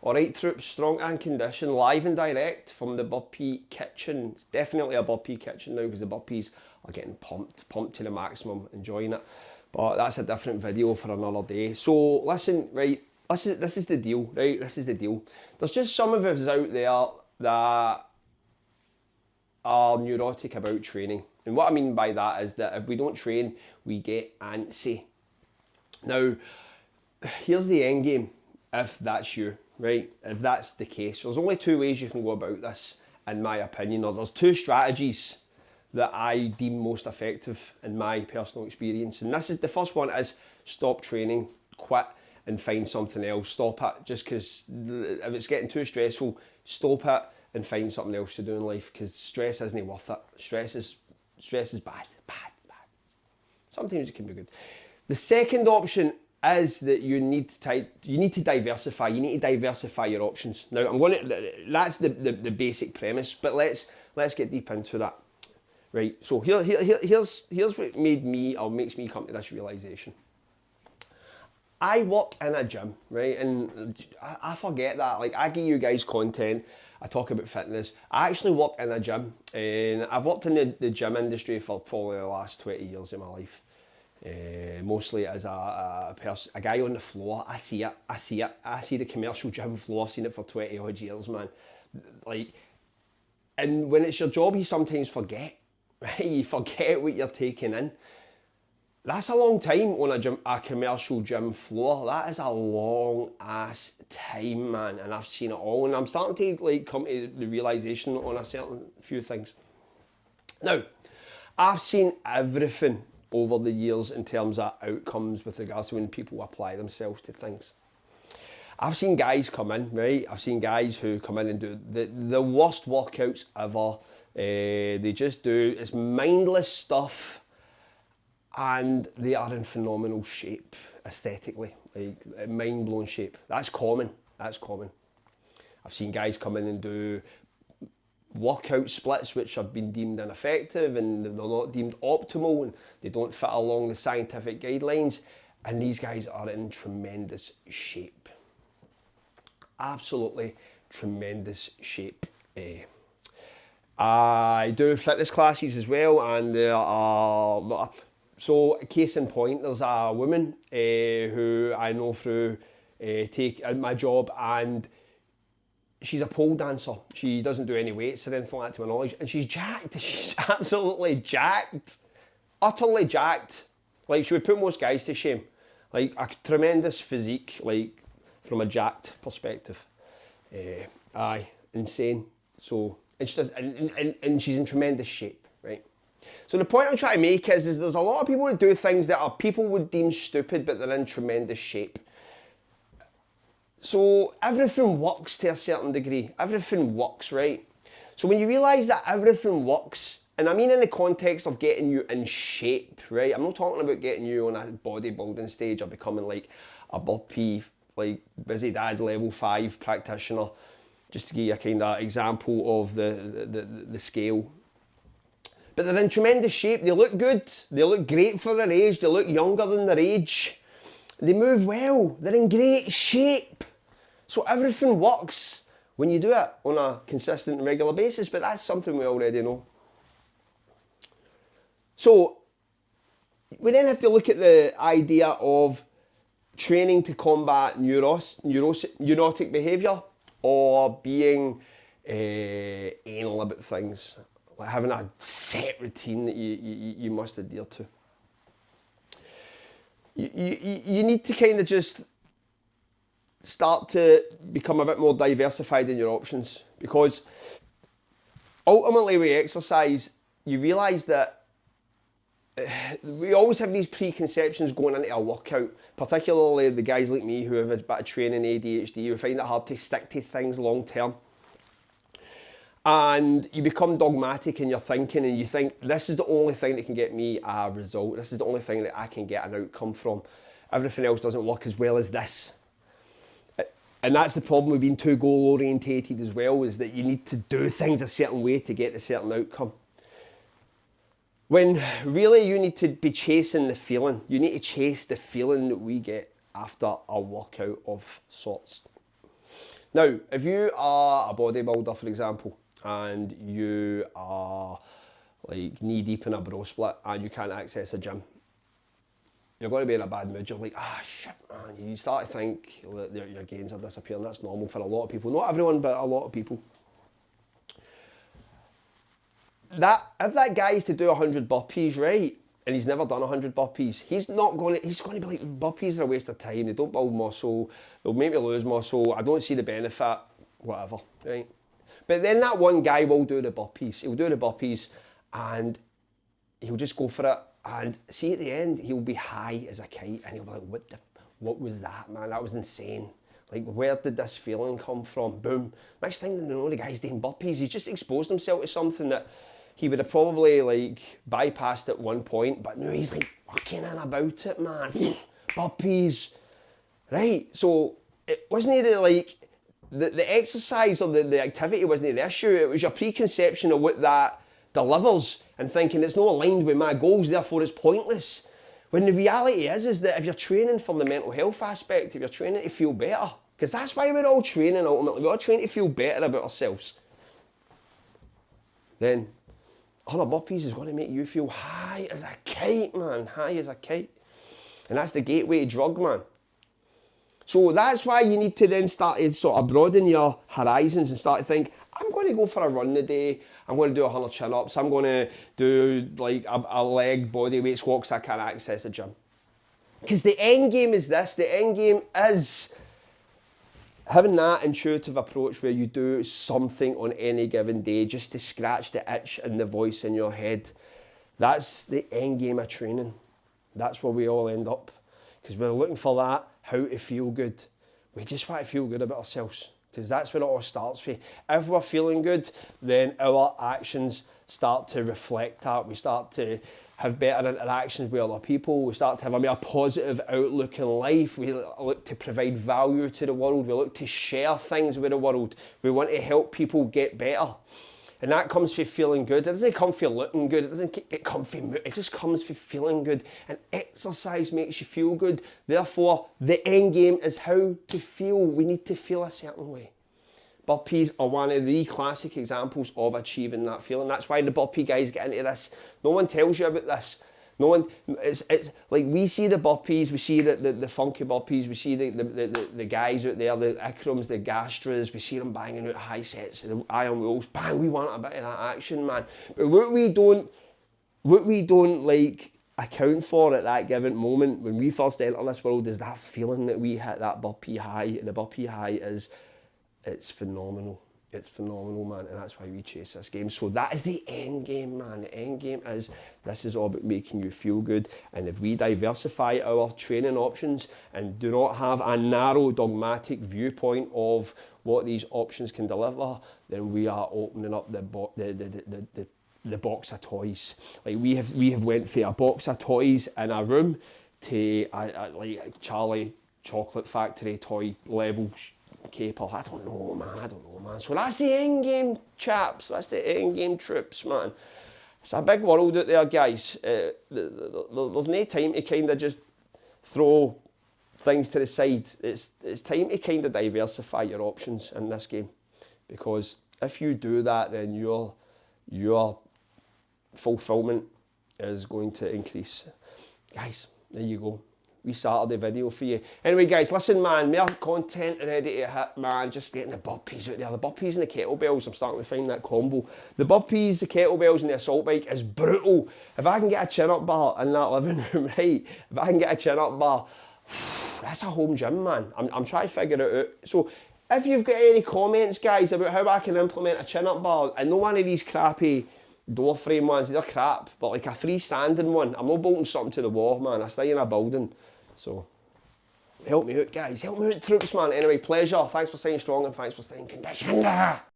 Alright troops, strong and conditioned, live and direct from the Burpee kitchen. It's definitely a Burpee kitchen now because the burpees are getting pumped to the maximum, enjoying it. But that's a different video for another day. So listen, right, this is the deal, right? This is the deal. There's just some of us out there that are neurotic about training. And what I mean by that is that if we don't train, we get antsy. Now, here's the end game if that's you, right? If that's the case. There's only two ways you can go about this, in my opinion, or there's two strategies that I deem most effective in my personal experience. And this is the first one is stop training, quit and find something else. Stop it just because if it's getting too stressful, stop it and find something else to do in life because stress isn't worth it. Stress is bad. Sometimes it can be good. The second option is that you need to diversify. You need to diversify your options. Now that's the basic premise, but let's get deep into that. Right. So here's what makes me come to this realization. I work in a gym, right? And I forget that. Like, I give you guys content, I talk about fitness. I actually work in a gym, and I've worked in the gym industry for probably the last 20 years of my life. Mostly as a guy on the floor. I see it. I see the commercial gym floor. I've seen it for 20 odd years, man. Like, and when it's your job, you sometimes forget, right? You forget what you're taking in. That's a long time on a commercial gym floor. That is a long ass time, man. And I've seen it all. And I'm starting to like come to the realization on a certain few things. Now, I've seen everything over the years in terms of outcomes with regards to when people apply themselves to things. I've seen guys come in, right? I've seen guys who come in and do the worst workouts ever. They just do, it's mindless stuff. And they are in phenomenal shape, aesthetically, like mind-blowing shape. That's common. I've seen guys come in and do workout splits which have been deemed ineffective and they're not deemed optimal and they don't fit along the scientific guidelines. And these guys are in tremendous shape. Absolutely tremendous shape. I do fitness classes as well, and there are... So, case in point, there's a woman who I know through my job, and she's a pole dancer. She doesn't do any weights or anything like that to my knowledge, and she's jacked. She's absolutely jacked. Utterly jacked. Like, she would put most guys to shame. Like, a tremendous physique, like, from a jacked perspective. Insane. So, and she's in tremendous shape, right? So the point I'm trying to make is there's a lot of people who do things that people would deem stupid, but they're in tremendous shape. So everything works to a certain degree. Everything works, right? So when you realise that everything works, and I mean in the context of getting you in shape, right? I'm not talking about getting you on a bodybuilding stage or becoming like a burpee, like busy dad level 5 practitioner, just to give you a kind of example of the scale. But they're in tremendous shape, they look good, they look great for their age, they look younger than their age, they move well, they're in great shape. So everything works when you do it on a consistent and regular basis, but that's something we already know. So we then have to look at the idea of training to combat neurotic behaviour or being anal about things. Like having a set routine that you must adhere to. You need to kind of just start to become a bit more diversified in your options, because ultimately with exercise, you realise that we always have these preconceptions going into a workout, particularly the guys like me who have a bit of training ADHD, who find it hard to stick to things long term. And you become dogmatic in your thinking and you think, this is the only thing that can get me a result. This is the only thing that I can get an outcome from. Everything else doesn't work as well as this. And that's the problem with being too goal orientated as well, is that you need to do things a certain way to get a certain outcome. When really you need to be chasing the feeling. You need to chase the feeling that we get after a workout of sorts. Now, if you are a bodybuilder, for example, and you are like knee deep in a bro split and you can't access a gym, you're going to be in a bad mood. You're like, ah, shit, man. You start to think that your gains are disappearing. That's normal for a lot of people. Not everyone, but a lot of people. If that guy is to do 100 burpees, right, and he's never done 100 burpees, he's going to be like, burpees are a waste of time. They don't build muscle. They'll make me lose muscle. I don't see the benefit, whatever, right? But then that one guy will do the burpees. He'll do the burpees and he'll just go for it. And see, at the end, he'll be high as a kite and he'll be like, what was that, man? That was insane. Like, where did this feeling come from? Boom. Next thing you know, the guy's doing burpees. He's just exposed himself to something that he would have probably like bypassed at one point, but no, he's like fucking in about it, man. Burpees. Right, so it wasn't like the exercise or the activity wasn't the issue. It was your preconception of what that delivers and thinking it's not aligned with my goals, therefore it's pointless. When the reality is that if you're training for the mental health aspect, if you're training to feel better, because that's why we're all training ultimately, we're all trying to feel better about ourselves, then 100 burpees is going to make you feel high as a kite, man, high as a kite. And that's the gateway drug, man. So that's why you need to then start to sort of broaden your horizons and start to think, I'm going to go for a run today. I'm going to do 100 chin-ups. I'm going to do like a leg body weight squat because I can't access a gym. Because the end game is this. The end game is having that intuitive approach where you do something on any given day just to scratch the itch and the voice in your head. That's the end game of training. That's where we all end up. Because we're looking for that, how to feel good. We just want to feel good about ourselves. Because that's where it all starts with. If we're feeling good, then our actions start to reflect that. We start to have better interactions with other people. We start to have a more positive outlook in life. We look to provide value to the world. We look to share things with the world. We want to help people get better. And that comes from feeling good. It doesn't come from looking good. It doesn't come from, it just comes from feeling good. And exercise makes you feel good. Therefore, the end game is how to feel. We need to feel a certain way. Burpees are one of the classic examples of achieving that feeling. That's why the burpee guys get into this. No one tells you about this. No one, it's like we see the burpees, we see the funky burpees, we see the guys out there, the Ikrams, the Gastras, we see them banging out high sets, the iron wills, bang, we want a bit of that action, man. But what we don't like account for at that given moment when we first enter this world is that feeling that we hit that burpee high. The burpee high is, it's phenomenal. It's phenomenal, man, and that's why we chase this game. So that is the end game, man. The end game is, this is all about making you feel good. And if we diversify our training options and do not have a narrow dogmatic viewpoint of what these options can deliver, then we are opening up the box of toys. Like we have went from a box of toys in a room to like Charlie Chocolate Factory toy level caper. I don't know, man. So that's the end game, chaps. That's the end game, troops, man. It's a big world out there, guys. There's no time to kind of just throw things to the side. It's time to kind of diversify your options in this game, because if you do that, then your fulfillment is going to increase. Guys, there you go. We Saturday video for you. Anyway, guys, listen, man, more content ready to hit, man. Just getting the burpees out there. The burpees and the kettlebells, I'm starting to find that combo. The burpees, the kettlebells and the assault bike is brutal. If I can get a chin-up bar in that living room, right, if I can get a chin-up bar, that's a home gym, man. I'm trying to figure it out. So if you've got any comments, guys, about how I can implement a chin-up bar, and no one of these crappy door frame ones, they're crap, but like a freestanding one, I'm not bolting something to the wall, man. I stay in a building. So, help me out, guys. Help me out, troops, man. Anyway, pleasure. Thanks for staying strong and thanks for staying conditioned.